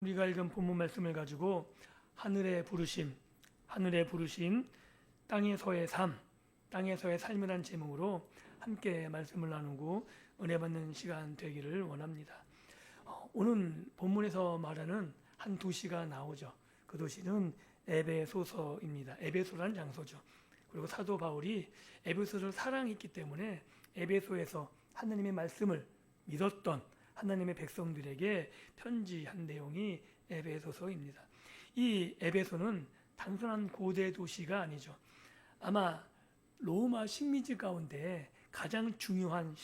우리가 읽은 본문 말씀을 가지고 하늘의 부르심, 땅에서의 삶, 땅에서의 삶이란 제목으로 함께 말씀을 나누고 은혜 받는 시간 되기를 원합니다. 오늘 본문에서 말하는 한 도시가 나오죠. 그 도시는 에베소서입니다. 에베소라는 장소죠. 그리고 사도 바울이 에베소를 사랑했기 때문에 에베소에서 하나님의 말씀을 믿었던 하나님의 백성들에게 편지한 내용이 에베소서입니다. 이 에베소는 단순한 고대 도시가 아니죠. 아마 로마 식민지 가운데 가장 중요한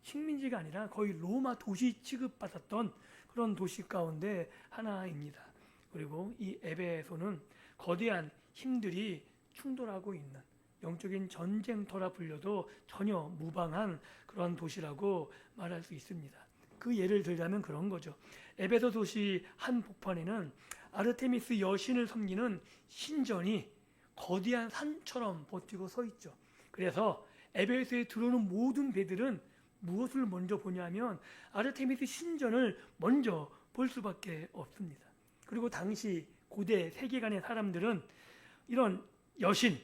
식민지가 아니라 거의 로마 도시 취급받았던 그런 도시 가운데 하나입니다. 그리고 이 에베소는 거대한 힘들이 충돌하고 있는 영적인 전쟁터라 불려도 전혀 무방한 그런 도시라고 말할 수 있습니다. 그 예를 들자면 그런 거죠. 에베소 도시 한 복판에는 아르테미스 여신을 섬기는 신전이 거대한 산처럼 버티고 서 있죠. 그래서 에베소에 들어오는 모든 배들은 무엇을 먼저 보냐면 아르테미스 신전을 먼저 볼 수밖에 없습니다. 그리고 당시 고대 세계관의 사람들은 이런 여신,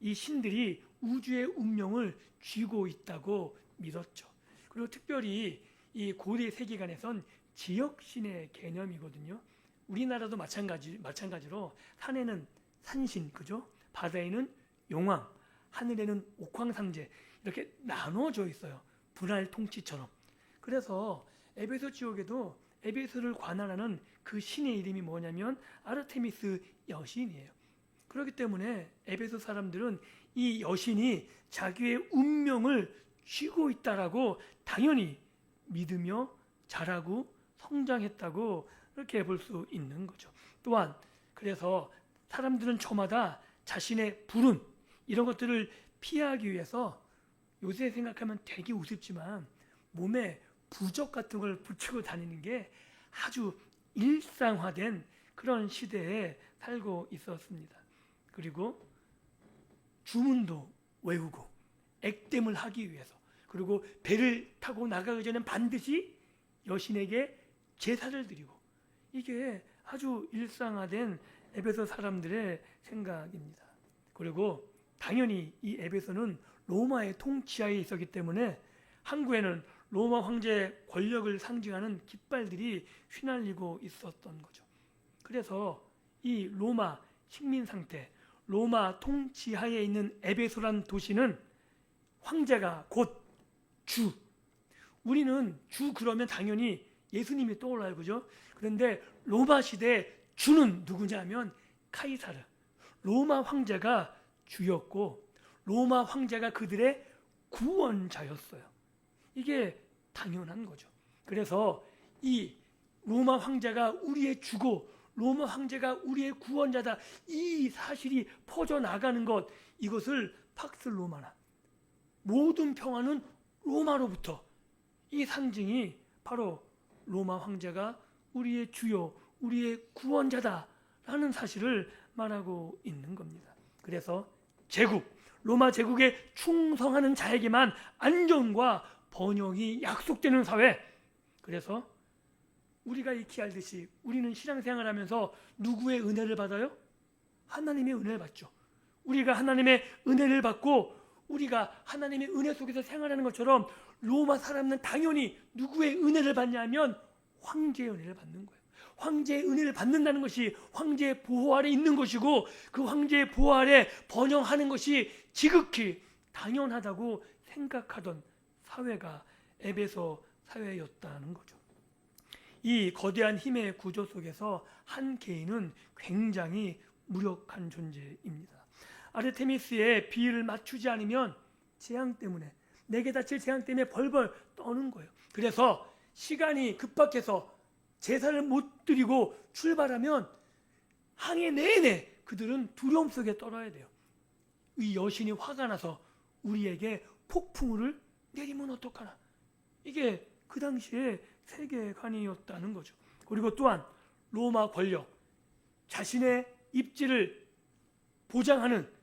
이 신들이 우주의 운명을 쥐고 있다고 믿었죠. 그리고 특별히 이 고대 세계관에선 지역신의 개념이거든요. 우리나라도 마찬가지로 산에는 산신, 그죠? 바다에는 용왕, 하늘에는 옥황상제 이렇게 나눠져 있어요. 분할 통치처럼. 그래서 에베소 지역에도 에베소를 관할하는 그 신의 이름이 뭐냐면 아르테미스 여신이에요. 그렇기 때문에 에베소 사람들은 이 여신이 자기의 운명을 쥐고 있다라고 당연히 믿으며 자라고 성장했다고 이렇게 볼 수 있는 거죠. 또한 그래서 사람들은 저마다 자신의 불운 이런 것들을 피하기 위해서 요새 생각하면 되게 우습지만 몸에 부적 같은 걸 붙이고 다니는 게 아주 일상화된 그런 시대에 살고 있었습니다. 그리고 주문도 외우고 액땜을 하기 위해서 그리고 배를 타고 나가기 전에 반드시 여신에게 제사를 드리고 이게 아주 일상화된 에베소 사람들의 생각입니다. 그리고 당연히 이 에베소는 로마의 통치하에 있었기 때문에 항구에는 로마 황제의 권력을 상징하는 깃발들이 휘날리고 있었던 거죠. 그래서 이 로마 식민 상태, 로마 통치하에 있는 에베소란 도시는 황제가 곧 주. 우리는 주 그러면 당연히 예수님이 떠올라요, 그죠? 그런데 로마 시대 주는 누구냐면 카이사르. 로마 황제가 주였고 로마 황제가 그들의 구원자였어요. 이게 당연한 거죠. 그래서 이 로마 황제가 우리의 주고 로마 황제가 우리의 구원자다. 이 사실이 퍼져나가는 것, 이것을 팍스 로마나 모든 평화는 로마로부터 이 상징이 바로 로마 황제가 우리의 주요, 우리의 구원자다라는 사실을 말하고 있는 겁니다. 그래서 로마 제국에 충성하는 자에게만 안전과 번영이 약속되는 사회. 그래서 우리가 익히 알듯이 우리는 신앙생활을 하면서 누구의 은혜를 받아요? 하나님의 은혜를 받죠. 우리가 하나님의 은혜를 받고 우리가 하나님의 은혜 속에서 생활하는 것처럼 로마 사람은 당연히 누구의 은혜를 받냐면 황제의 은혜를 받는 거예요. 황제의 은혜를 받는다는 것이 황제의 보호 아래 있는 것이고 그 황제의 보호 아래 번영하는 것이 지극히 당연하다고 생각하던 사회가 에베소 사회였다는 거죠. 이 거대한 힘의 구조 속에서 한 개인은 굉장히 무력한 존재입니다. 아르테미스의 비위를 맞추지 않으면 재앙 때문에 내게 닥칠 재앙 때문에 벌벌 떠는 거예요. 그래서 시간이 급박해서 제사를 못 드리고 출발하면 항해 내내 그들은 두려움 속에 떨어야 돼요. 이 여신이 화가 나서 우리에게 폭풍우를 내리면 어떡하나. 이게 그 당시에 세계관이었다는 거죠. 그리고 또한 로마 권력, 자신의 입지를 보장하는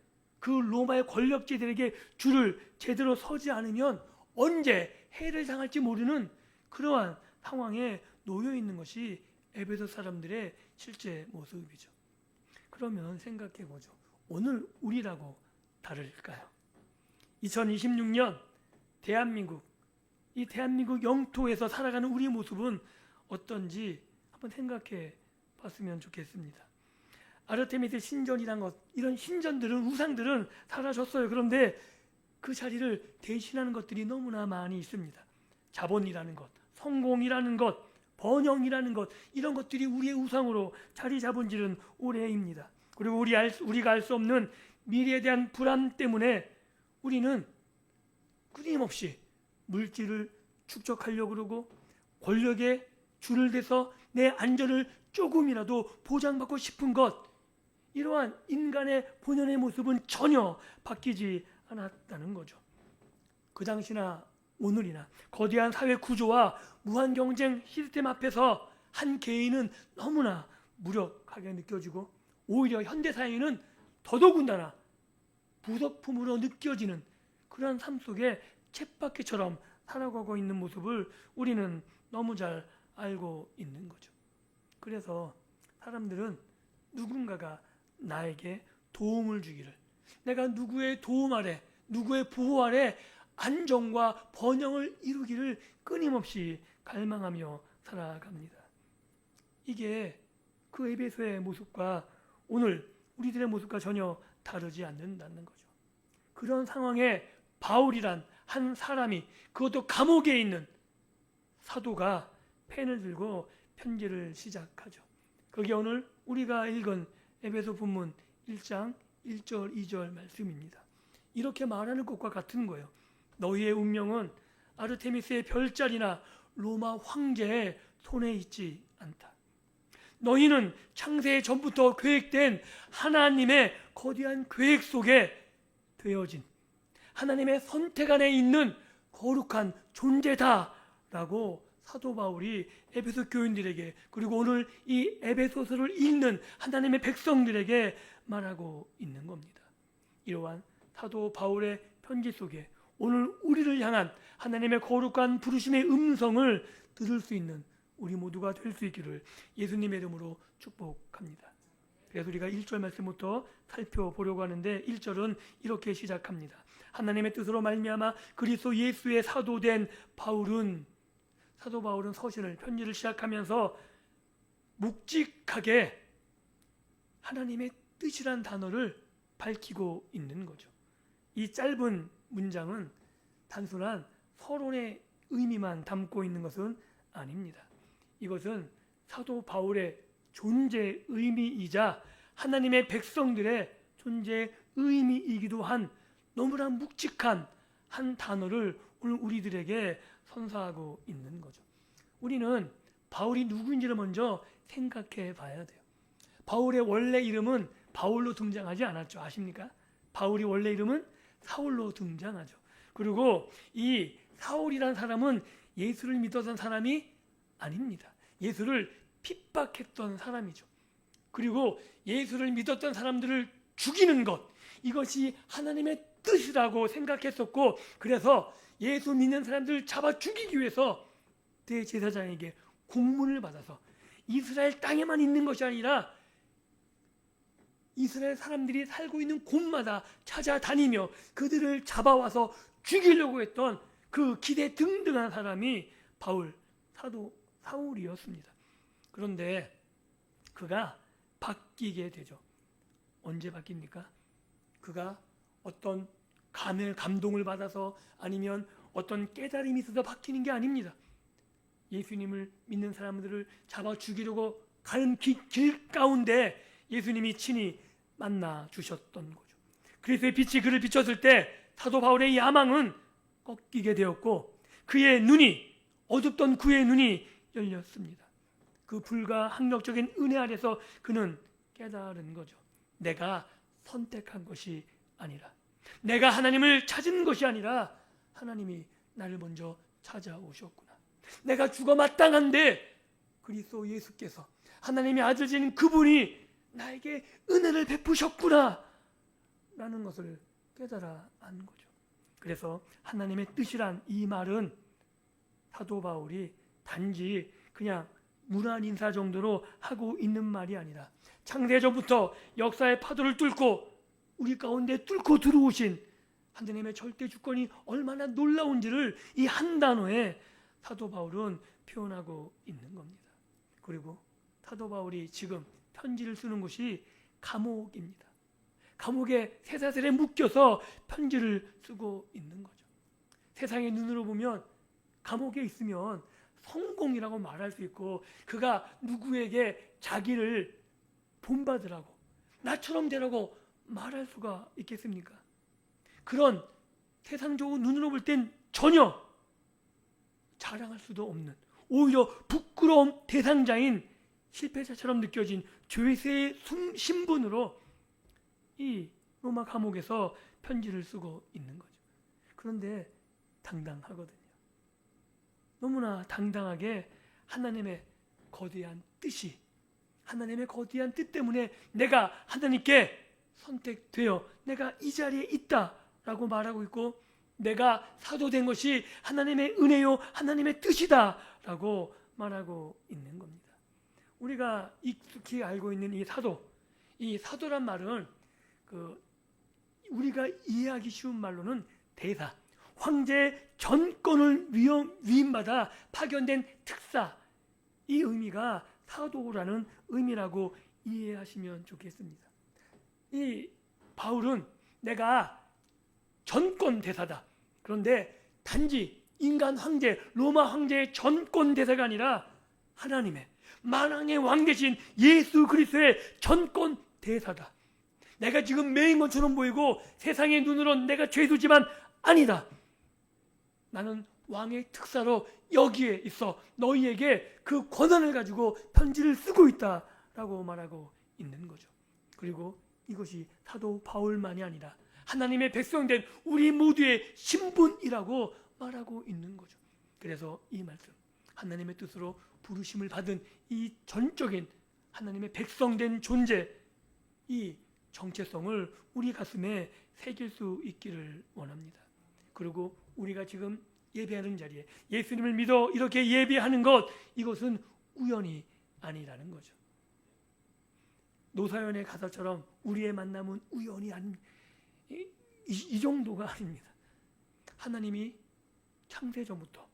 그 로마의 권력지들에게 줄을 제대로 서지 않으면 언제 해를 당할지 모르는 그러한 상황에 놓여 있는 것이 에베소 사람들의 실제 모습이죠. 그러면 생각해 보죠. 오늘 우리라고 다를까요? 2026년 대한민국, 이 대한민국 영토에서 살아가는 우리의 모습은 어떤지 한번 생각해 봤으면 좋겠습니다. 아르테미스 신전이란 것, 이런 신전들은, 우상들은 사라졌어요. 그런데 그 자리를 대신하는 것들이 너무나 많이 있습니다. 자본이라는 것, 성공이라는 것, 번영이라는 것, 이런 것들이 우리의 우상으로 자리 잡은 지는 오래입니다. 그리고 우리가 알 수 없는 미래에 대한 불안 때문에 우리는 끊임없이 물질을 축적하려고 그러고 권력에 줄을 대서 내 안전을 조금이라도 보장받고 싶은 것, 이러한 인간의 본연의 모습은 전혀 바뀌지 않았다는 거죠. 그 당시나 오늘이나 거대한 사회 구조와 무한 경쟁 시스템 앞에서 한 개인은 너무나 무력하게 느껴지고 오히려 현대 사회는 더더군다나 부속품으로 느껴지는 그런 삶 속에 쳇바퀴처럼 살아가고 있는 모습을 우리는 너무 잘 알고 있는 거죠. 그래서 사람들은 누군가가 나에게 도움을 주기를, 내가 누구의 도움 아래, 누구의 보호 아래 안정과 번영을 이루기를 끊임없이 갈망하며 살아갑니다. 이게 그 에베소의 모습과 오늘 우리들의 모습과 전혀 다르지 않는다는 거죠. 그런 상황에 바울이란 한 사람이, 그것도 감옥에 있는 사도가 펜을 들고 편지를 시작하죠. 그게 오늘 우리가 읽은 에베소 본문 1장 1절 2절 말씀입니다. 이렇게 말하는 것과 같은 거예요. 너희의 운명은 아르테미스의 별자리나 로마 황제의 손에 있지 않다. 너희는 창세 전부터 계획된 하나님의 거대한 계획 속에 되어진 하나님의 선택 안에 있는 거룩한 존재다라고 사도 바울이 에베소 교인들에게, 그리고 오늘 이 에베소서를 읽는 하나님의 백성들에게 말하고 있는 겁니다. 이러한 사도 바울의 편지 속에 오늘 우리를 향한 하나님의 거룩한 부르심의 음성을 들을 수 있는 우리 모두가 될 수 있기를 예수님의 이름으로 축복합니다. 그래서 우리가 1절 말씀부터 살펴보려고 하는데 1절은 이렇게 시작합니다. 하나님의 뜻으로 말미암아 그리스도 예수의 사도된 사도 바울은 서신을, 편지를 시작하면서 묵직하게 하나님의 뜻이란 단어를 밝히고 있는 거죠. 이 짧은 문장은 단순한 서론의 의미만 담고 있는 것은 아닙니다. 이것은 사도 바울의 존재 의미이자 하나님의 백성들의 존재 의미이기도 한 너무나 묵직한 한 단어를 오늘 우리들에게 선사하고 있는 거죠. 우리는 바울이 누구인지를 먼저 생각해 봐야 돼요. 바울의 원래 이름은 바울로 등장하지 않았죠. 아십니까? 바울이 원래 이름은 사울로 등장하죠. 그리고 이 사울이란 사람은 예수를 믿었던 사람이 아닙니다. 예수를 핍박했던 사람이죠. 그리고 예수를 믿었던 사람들을 죽이는 것, 이것이 하나님의 뜻이라고 생각했었고, 그래서 예수 믿는 사람들을 잡아 죽이기 위해서 대제사장에게 공문을 받아서 이스라엘 땅에만 있는 것이 아니라 이스라엘 사람들이 살고 있는 곳마다 찾아다니며 그들을 잡아와서 죽이려고 했던 그 기대 등등한 사람이 사도 사울이었습니다. 그런데 그가 바뀌게 되죠. 언제 바뀝니까? 그가 어떤 감동을 받아서 아니면 어떤 깨달음이 있어서 바뀌는 게 아닙니다. 예수님을 믿는 사람들을 잡아 죽이려고 가는 길 가운데 예수님이 친히 만나 주셨던 거죠. 그리스도의 빛이 그를 비췄을 때 사도 바울의 야망은 꺾이게 되었고 어둡던 그의 눈이 열렸습니다. 그 불가항력적인 은혜 아래서 그는 깨달은 거죠. 내가 선택한 것이 아니라, 내가 하나님을 찾은 것이 아니라 하나님이 나를 먼저 찾아오셨구나. 내가 죽어 마땅한데 그리스도 예수께서, 하나님의 아들이신 그분이 나에게 은혜를 베푸셨구나 라는 것을 깨달아 안 거죠. 그래서 하나님의 뜻이란 이 말은 사도 바울이 단지 그냥 문안 인사 정도로 하고 있는 말이 아니라 창세전부터 역사의 파도를 뚫고 우리 가운데 뚫고 들어오신 하나님의 절대 주권이 얼마나 놀라운지를 이 한 단어에 사도 바울은 표현하고 있는 겁니다. 그리고 사도 바울이 지금 편지를 쓰는 곳이 감옥입니다. 감옥에 쇠사슬에 묶여서 편지를 쓰고 있는 거죠. 세상의 눈으로 보면 감옥에 있으면 성공이라고 말할 수 있고 그가 누구에게 자기를 본받으라고 나처럼 되라고 말할 수가 있겠습니까? 그런 세상적으로 눈으로 볼 땐 전혀 자랑할 수도 없는 오히려 부끄러운 대상자인 실패자처럼 느껴진 죄세의 신분으로 이 로마 감옥에서 편지를 쓰고 있는 거죠. 그런데 당당하거든요. 너무나 당당하게 하나님의 거대한 뜻이 하나님의 거대한 뜻 때문에 내가 하나님께 선택되어 내가 이 자리에 있다라고 말하고 있고 내가 사도된 것이 하나님의 은혜요 하나님의 뜻이다라고 말하고 있는 겁니다. 우리가 익숙히 알고 있는 이 사도란 말은 우리가 이해하기 쉬운 말로는 대사, 황제의 전권을 위임받아 파견된 특사, 이 의미가 사도라는 의미라고 이해하시면 좋겠습니다. 이 바울은 내가 전권 대사다. 그런데 단지 인간 황제, 로마 황제의 전권 대사가 아니라 하나님의 만왕의 왕 대신 예수 그리스도의 전권 대사다. 내가 지금 매인 것처럼 보이고 세상의 눈으로는 내가 죄수지만 아니다. 나는 왕의 특사로 여기에 있어 너희에게 그 권한을 가지고 편지를 쓰고 있다라고 말하고 있는 거죠. 그리고 이것이 사도 바울만이 아니라 하나님의 백성된 우리 모두의 신분이라고 말하고 있는 거죠. 그래서 이 말씀, 하나님의 뜻으로 부르심을 받은 이 전적인 하나님의 백성된 존재, 이 정체성을 우리 가슴에 새길 수 있기를 원합니다. 그리고 우리가 지금 예배하는 자리에 예수님을 믿어 이렇게 예배하는 것, 이것은 우연이 아니라는 거죠. 노사연의 가사처럼 우리의 만남은 우연이 아닙니다. 이 정도가 아닙니다. 하나님이 창세전부터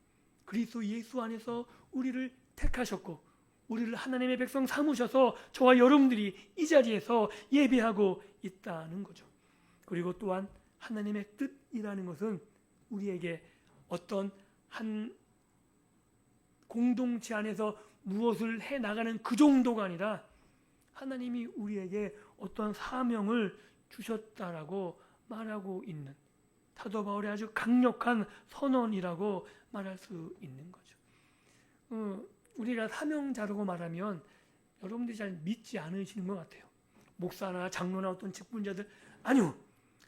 그리스도 예수 안에서 우리를 택하셨고 우리를 하나님의 백성 삼으셔서 저와 여러분들이 이 자리에서 예배하고 있다는 거죠. 그리고 또한 하나님의 뜻이라는 것은 우리에게 어떤 한 공동체 안에서 무엇을 해나가는 그 정도가 아니라 하나님이 우리에게 어떤 사명을 주셨다라고 말하고 있는 사도 바울의 아주 강력한 선언이라고 말할 수 있는 거죠. 우리가 사명자라고 말하면 여러분들이 잘 믿지 않으시는 것 같아요. 목사나 장로나 어떤 직분자들, 아니요.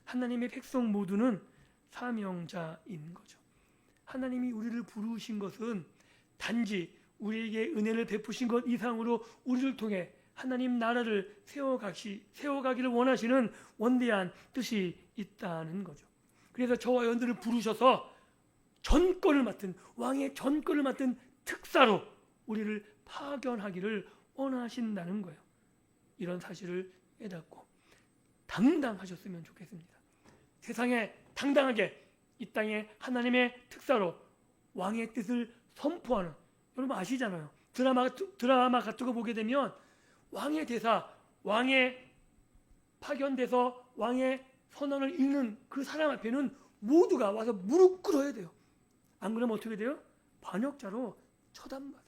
하나님의 백성 모두는 사명자인 거죠. 하나님이 우리를 부르신 것은 단지 우리에게 은혜를 베푸신 것 이상으로 우리를 통해 하나님 나라를 세워가기를 원하시는 원대한 뜻이 있다는 거죠. 그래서 저와 여러분들을 부르셔서 왕의 전권을 맡은 특사로 우리를 파견하기를 원하신다는 거예요. 이런 사실을 깨닫고 당당하셨으면 좋겠습니다. 세상에 당당하게 이 땅에 하나님의 특사로 왕의 뜻을 선포하는, 여러분 아시잖아요. 드라마 같은 거 보게 되면 왕의 대사, 왕의 파견돼서 왕의 선언을 읽는 그 사람 앞에는 모두가 와서 무릎 꿇어야 돼요. 안 그러면 어떻게 돼요? 반역자로 처단받아요.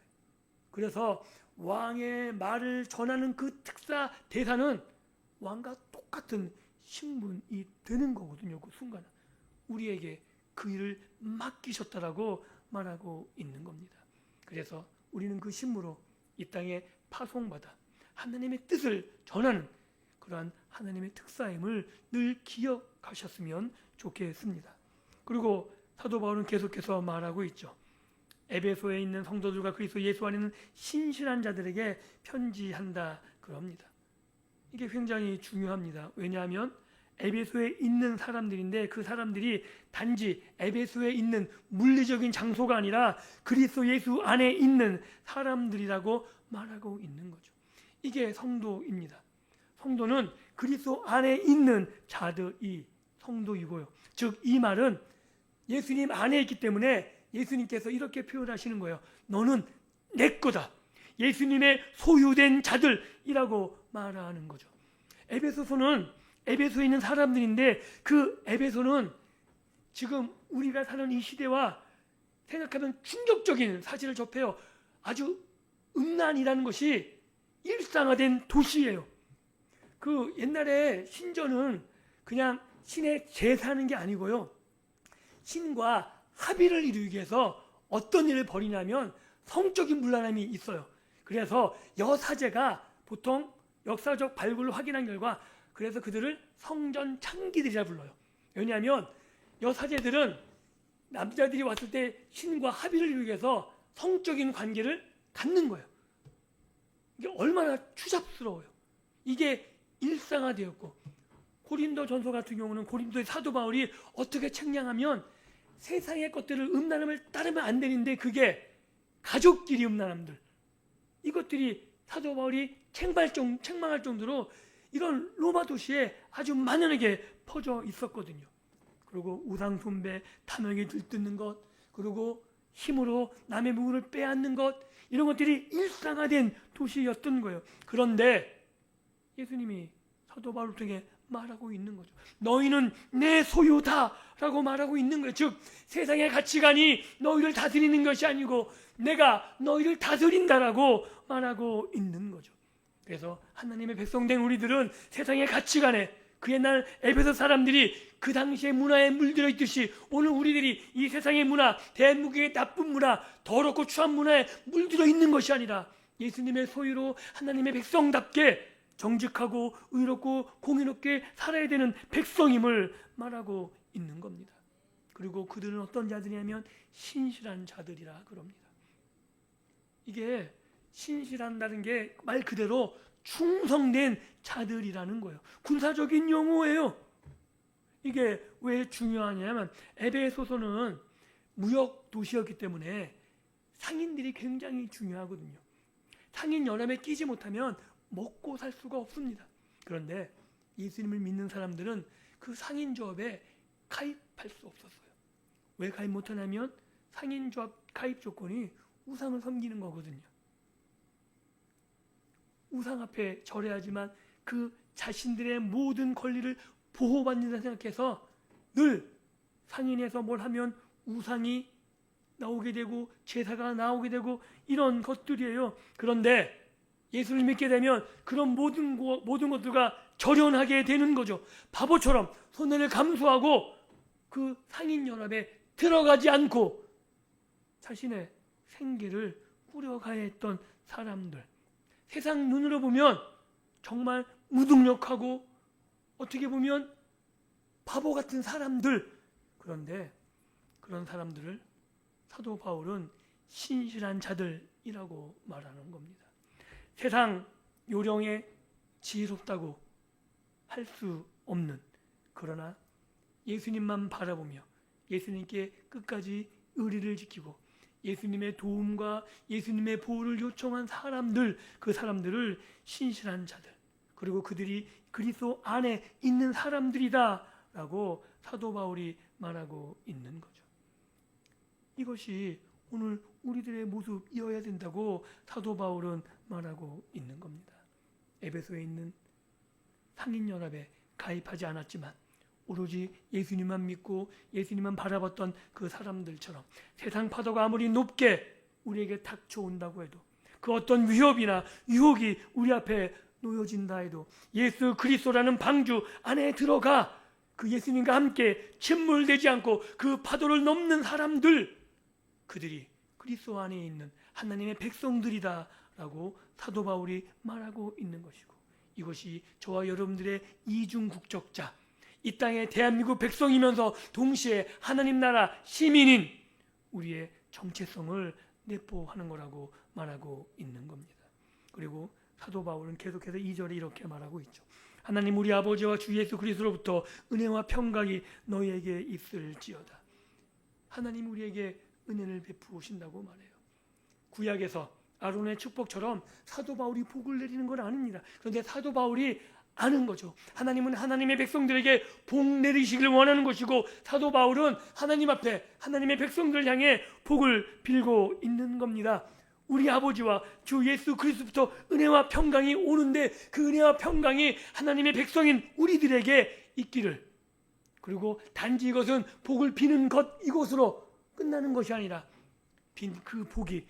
그래서 왕의 말을 전하는 그 특사 대사는 왕과 똑같은 신분이 되는 거거든요. 그 순간은 우리에게 그 일을 맡기셨다라고 말하고 있는 겁니다. 그래서 우리는 그 신분으로 이 땅에 파송받아 하나님의 뜻을 전하는 그러한 하나님의 특사임을 늘 기억하셨으면 좋겠습니다. 그리고 사도 바울은 계속해서 말하고 있죠. 에베소에 있는 성도들과 그리스도 예수 안에 있는 신실한 자들에게 편지한다 그럽니다. 이게 굉장히 중요합니다. 왜냐하면 에베소에 있는 사람들인데 그 사람들이 단지 에베소에 있는 물리적인 장소가 아니라 그리스도 예수 안에 있는 사람들이라고 말하고 있는 거죠. 이게 성도입니다. 성도는 그리스도 안에 있는 자들이 성도이고요. 즉 이 말은 예수님 안에 있기 때문에 예수님께서 이렇게 표현하시는 거예요. 너는 내 거다. 예수님의 소유된 자들이라고 말하는 거죠. 에베소서는 에베소에 있는 사람들인데 그 에베소는 지금 우리가 사는 이 시대와 생각하면 충격적인 사실을 접해요. 아주 음란이라는 것이 일상화된 도시예요. 그 옛날에 신전은 그냥 신의 제사하는 게 아니고요. 신과 합의를 이루기 위해서 어떤 일을 벌이냐면 성적인 문란함이 있어요. 그래서 여사제가 보통 역사적 발굴을 확인한 결과 그래서 그들을 성전 창기들이라 불러요. 왜냐하면 여사제들은 남자들이 왔을 때 신과 합의를 이루기 위해서 성적인 관계를 갖는 거예요. 이게 얼마나 추잡스러워요. 이게 일상화되었고 고린도 전서 같은 경우는 고린도의 사도 바울이 어떻게 책량하면 세상의 것들을 음란함을 따르면 안 되는데 그게 가족끼리 음란함들 이것들이 사도 바울이 책망할 정도로 이런 로마 도시에 아주 만연하게 퍼져 있었거든요. 그리고 우상 숭배, 탐욕에 들뜨는 것, 그리고 힘으로 남의 물건을 빼앗는 것 이런 것들이 일상화된 도시였던 거예요. 그런데 예수님이 사도 바울을 통해 말하고 있는 거죠. 너희는 내 소유다라고 말하고 있는 거예요. 즉 세상의 가치관이 너희를 다스리는 것이 아니고 내가 너희를 다스린다라고 말하고 있는 거죠. 그래서 하나님의 백성된 우리들은 세상의 가치관에 그 옛날 에베소 사람들이 그 당시의 문화에 물들어 있듯이 오늘 우리들이 이 세상의 문화, 대한민국의 나쁜 문화, 더럽고 추한 문화에 물들어 있는 것이 아니라 예수님의 소유로 하나님의 백성답게 정직하고 의롭고 공의롭게 살아야 되는 백성임을 말하고 있는 겁니다. 그리고 그들은 어떤 자들이냐면 신실한 자들이라 그럽니다. 이게 신실한다는 게 말 그대로 충성된 자들이라는 거예요. 군사적인 용어예요. 이게 왜 중요하냐면 에베소서는 무역 도시였기 때문에 상인들이 굉장히 중요하거든요. 상인 연합에 끼지 못하면 먹고 살 수가 없습니다. 그런데 예수님을 믿는 사람들은 그 상인조합에 가입할 수 없었어요. 왜 가입 못하냐면 상인조합 가입 조건이 우상을 섬기는 거거든요. 우상 앞에 절해야지만 그 자신들의 모든 권리를 보호받는다 생각해서 늘 상인에서 뭘 하면 우상이 나오게 되고 제사가 나오게 되고 이런 것들이에요. 그런데 예수를 믿게 되면 그런 모든 것들과 절연하게 되는 거죠. 바보처럼 손해를 감수하고 그 상인연합에 들어가지 않고 자신의 생계를 꾸려가야 했던 사람들. 세상 눈으로 보면 정말 무능력하고 어떻게 보면 바보 같은 사람들. 그런데 그런 사람들을 사도 바울은 신실한 자들이라고 말하는 겁니다. 세상 요령에 지혜롭다고 할 수 없는, 그러나 예수님만 바라보며 예수님께 끝까지 의리를 지키고 예수님의 도움과 예수님의 보호를 요청한 사람들, 그 사람들을 신실한 자들, 그리고 그들이 그리스도 안에 있는 사람들이다 라고 사도 바울이 말하고 있는 거죠. 이것이 오늘 우리들의 모습이어야 된다고 사도 바울은 말하고 있는 겁니다. 에베소에 있는 상인연합에 가입하지 않았지만 오로지 예수님만 믿고 예수님만 바라봤던 그 사람들처럼 세상 파도가 아무리 높게 우리에게 닥쳐온다고 해도 그 어떤 위협이나 유혹이 우리 앞에 놓여진다 해도 예수 그리스도라는 방주 안에 들어가 그 예수님과 함께 침몰되지 않고 그 파도를 넘는 사람들, 그들이 그리스도 안에 있는 하나님의 백성들이다 라고 사도 바울이 말하고 있는 것이고, 이것이 저와 여러분들의 이중 국적자, 이 땅의 대한민국 백성이면서 동시에 하나님 나라 시민인 우리의 정체성을 내포하는 거라고 말하고 있는 겁니다. 그리고 사도 바울은 계속해서 2절에 이렇게 말하고 있죠. 하나님 우리 아버지와 주 예수 그리스도로부터 은혜와 평강이 너희에게 있을지어다. 하나님 우리에게 은혜를 베푸신다고 말해요. 구약에서 아론의 축복처럼 사도 바울이 복을 내리는 건 아닙니다. 그런데 사도 바울이 아는 거죠. 하나님은 하나님의 백성들에게 복 내리시길 원하는 것이고, 사도 바울은 하나님 앞에 하나님의 백성들을 향해 복을 빌고 있는 겁니다. 우리 아버지와 주 예수 그리스도부터 은혜와 평강이 오는데, 그 은혜와 평강이 하나님의 백성인 우리들에게 있기를, 그리고 단지 이것은 복을 비는 것 이것으로 끝나는 것이 아니라 빈 그 복이,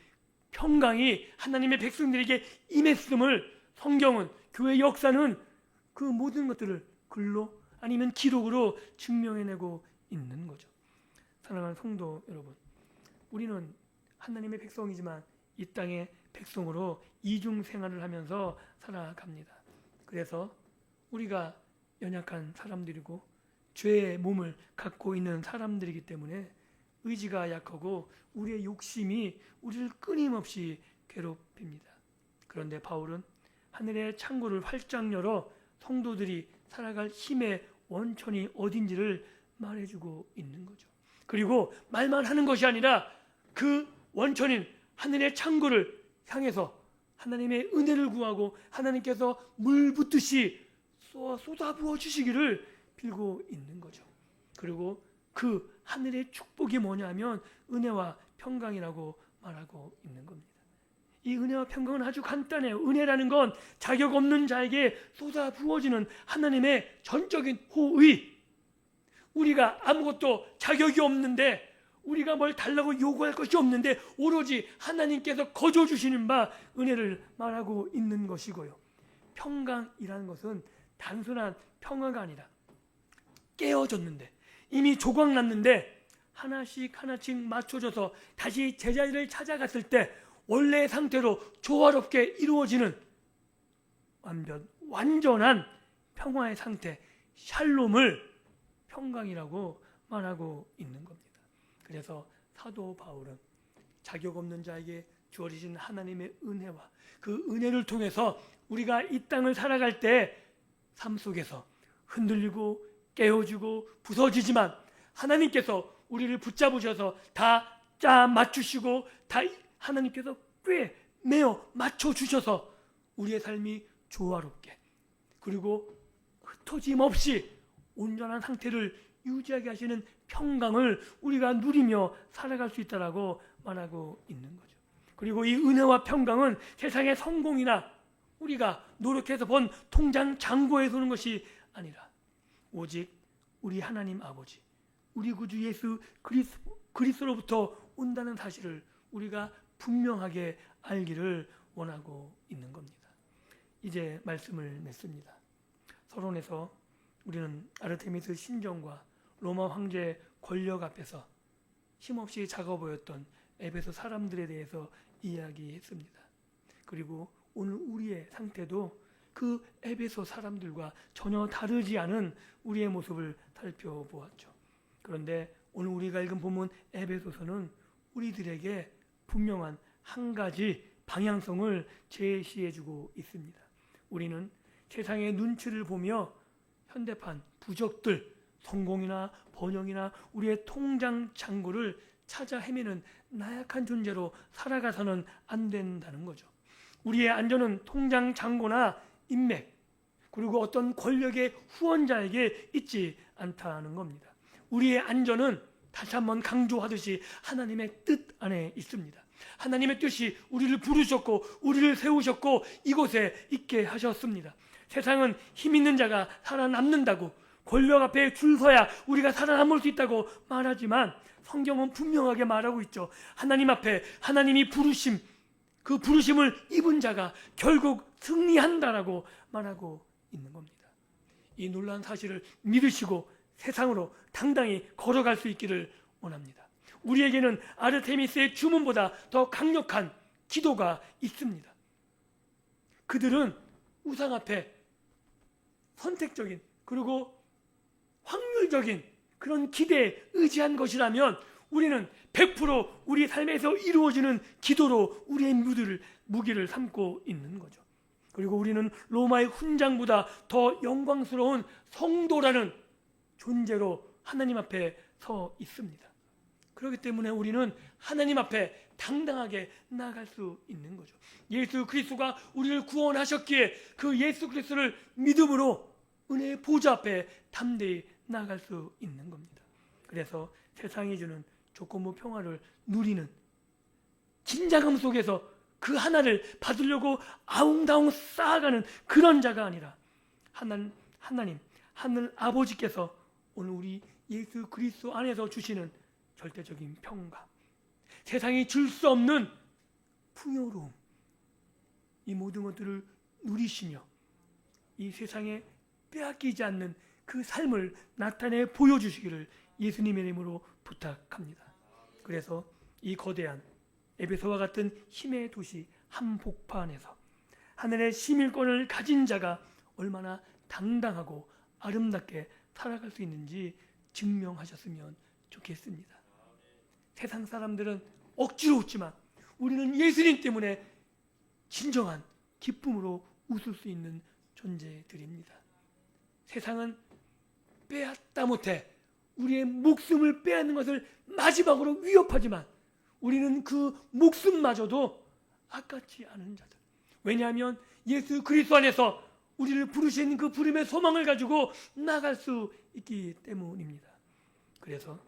평강이 하나님의 백성들에게 임했음을 성경은, 교회 역사는 그 모든 것들을 글로 아니면 기록으로 증명해내고 있는 거죠. 사랑하는 성도 여러분, 우리는 하나님의 백성이지만 이 땅의 백성으로 이중 생활을 하면서 살아갑니다. 그래서 우리가 연약한 사람들이고 죄의 몸을 갖고 있는 사람들이기 때문에 의지가 약하고 우리의 욕심이 우리를 끊임없이 괴롭힙니다. 그런데 바울은 하늘의 창고를 활짝 열어 성도들이 살아갈 힘의 원천이 어딘지를 말해주고 있는 거죠. 그리고 말만 하는 것이 아니라 그 원천인 하늘의 창고를 향해서 하나님의 은혜를 구하고 하나님께서 물 붓듯이 쏟아부어 주시기를 빌고 있는 거죠. 그리고 그 하늘의 축복이 뭐냐면 은혜와 평강이라고 말하고 있는 겁니다. 이 은혜와 평강은 아주 간단해요. 은혜라는 건 자격 없는 자에게 쏟아 부어지는 하나님의 전적인 호의. 우리가 아무것도 자격이 없는데, 우리가 뭘 달라고 요구할 것이 없는데 오로지 하나님께서 거저 주시는 바 은혜를 말하고 있는 것이고요. 평강이라는 것은 단순한 평화가 아니라 깨어졌는데, 이미 조각났는데 하나씩 맞춰져서 다시 제자리를 찾아갔을 때 원래의 상태로 조화롭게 이루어지는 완전한 평화의 상태, 샬롬을 평강이라고 말하고 있는 겁니다. 그래서 사도 바울은 자격 없는 자에게 주어지신 하나님의 은혜와 그 은혜를 통해서 우리가 이 땅을 살아갈 때 삶 속에서 흔들리고 깨어지고 부서지지만 하나님께서 우리를 붙잡으셔서 다 짜 맞추시고 다 하나님께서 꽤 매어 맞춰주셔서 우리의 삶이 조화롭게, 그리고 흩어짐 없이 온전한 상태를 유지하게 하시는 평강을 우리가 누리며 살아갈 수 있다라고 말하고 있는 거죠. 그리고 이 은혜와 평강은 세상의 성공이나 우리가 노력해서 번 통장 잔고에서 오는 것이 아니라 오직 우리 하나님 아버지, 우리 구주 예수 그리스도로부터 온다는 사실을 우리가 분명하게 알기를 원하고 있는 겁니다. 이제 말씀을 맺습니다. 서론에서 우리는 아르테미스 신전과 로마 황제의 권력 앞에서 힘없이 작아 보였던 에베소 사람들에 대해서 이야기했습니다. 그리고 오늘 우리의 상태도 그 에베소 사람들과 전혀 다르지 않은 우리의 모습을 살펴보았죠. 그런데 오늘 우리가 읽은 본문 에베소서는 우리들에게 분명한 한 가지 방향성을 제시해주고 있습니다. 우리는 세상의 눈치를 보며 현대판 부적들, 성공이나 번영이나 우리의 통장 잔고를 찾아 헤매는 나약한 존재로 살아가서는 안 된다는 거죠. 우리의 안전은 통장 잔고나 인맥, 그리고 어떤 권력의 후원자에게 있지 않다는 겁니다. 우리의 안전은 다시 한번 강조하듯이 하나님의 뜻 안에 있습니다. 하나님의 뜻이 우리를 부르셨고 우리를 세우셨고 이곳에 있게 하셨습니다. 세상은 힘 있는 자가 살아남는다고, 권력 앞에 줄 서야 우리가 살아남을 수 있다고 말하지만 성경은 분명하게 말하고 있죠. 하나님 앞에 하나님이 부르심, 그 부르심을 입은 자가 결국 승리한다라고 말하고 있는 겁니다. 이 놀라운 사실을 믿으시고 세상으로 당당히 걸어갈 수 있기를 원합니다. 우리에게는 아르테미스의 주문보다 더 강력한 기도가 있습니다. 그들은 우상 앞에 선택적인 그리고 확률적인 그런 기대에 의지한 것이라면 우리는 100% 우리 삶에서 이루어지는 기도로 우리의 무기를 삼고 있는 거죠. 그리고 우리는 로마의 훈장보다 더 영광스러운 성도라는 존재로 하나님 앞에 서 있습니다. 그렇기 때문에 우리는 하나님 앞에 당당하게 나아갈 수 있는 거죠. 예수 그리스도가 우리를 구원하셨기에 그 예수 그리스도를 믿음으로 은혜의 보좌 앞에 담대히 나아갈 수 있는 겁니다. 그래서 세상이 주는 조건부 평화를 누리는 긴장감 속에서 그 하나를 받으려고 아웅다웅 쌓아가는 그런 자가 아니라 하나님 하늘 아버지께서 오늘 우리 예수 그리스도 안에서 주시는 절대적인 평강, 세상이 줄 수 없는 풍요로움, 이 모든 것들을 누리시며 이 세상에 빼앗기지 않는 그 삶을 나타내 보여주시기를 예수님의 이름으로 부탁합니다. 그래서 이 거대한 에베소와 같은 힘의 도시 한복파 안에서 하늘의 시민권을 가진 자가 얼마나 당당하고 아름답게 살아갈 수 있는지 증명하셨으면 좋겠습니다. 세상 사람들은 억지로 웃지만 우리는 예수님 때문에 진정한 기쁨으로 웃을 수 있는 존재들입니다. 세상은 빼앗다 못해 우리의 목숨을 빼앗는 것을 마지막으로 위협하지만 우리는 그 목숨마저도 아깝지 않은 자들. 왜냐하면 예수 그리스도 안에서 우리를 부르신 그 부름의 소망을 가지고 나갈 수 있기 때문입니다. 그래서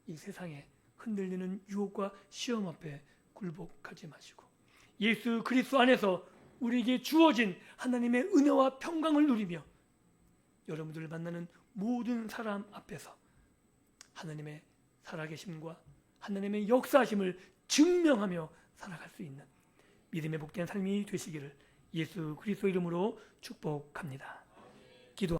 이 세상에 흔들리는 유혹과 시험 앞에 굴복하지 마시고 예수 그리스도 안에서 우리에게 주어진 하나님의 은혜와 평강을 누리며 여러분들을 만나는 모든 사람 앞에서 하나님의 살아계심과 하나님의 역사하심을 증명하며 살아갈 수 있는 믿음의 복된 삶이 되시기를 예수 그리스도 이름으로 축복합니다. 기도